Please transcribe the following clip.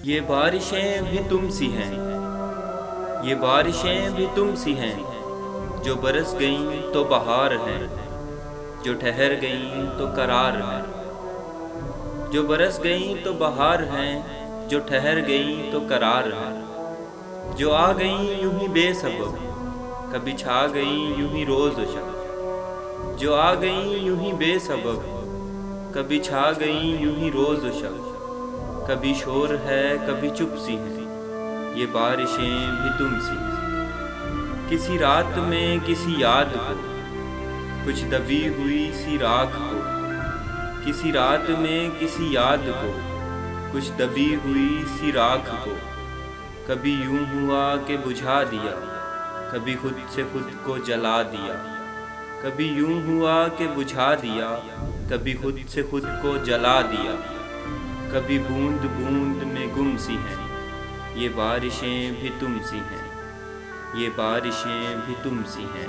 یہ بارشیں بھی تم سی ہیں، یہ بارشیں بھی تم سی ہیں، جو برس گئیں تو بہار ہیں، جو ٹھہر گئیں تو قرار ہیں، جو برس گئیں تو بہار ہیں، جو ٹھہر گئیں تو قرار ہیں، جو آ گئیں یوں ہی بے سبب، کبھی چھا گئیں یوں ہی روز و شب، جو آ گئیں یوں ہی بے سبب، کبھی چھا گئیں یوں ہی روز و شب، کبھی شور ہے کبھی چپ سی ہیں، یہ بارشیں بھی تم سی ہیں، کسی رات میں کسی یاد کو، کچھ دبی ہوئی سی راکھ کو، کسی رات میں کسی یاد کو، کچھ دبی ہوئی سی راکھ کو، کبھی یوں ہوا کہ بجھا دیا، کبھی خود سے خود کو جلا دیا، کبھی یوں ہوا کہ بجھا دیا، کبھی خود سے خود کو جلا دیا، کبھی بوند بوند میں گم سی ہیں، یہ بارشیں بھی تم سی ہیں، یہ بارشیں بھی تم سی ہیں۔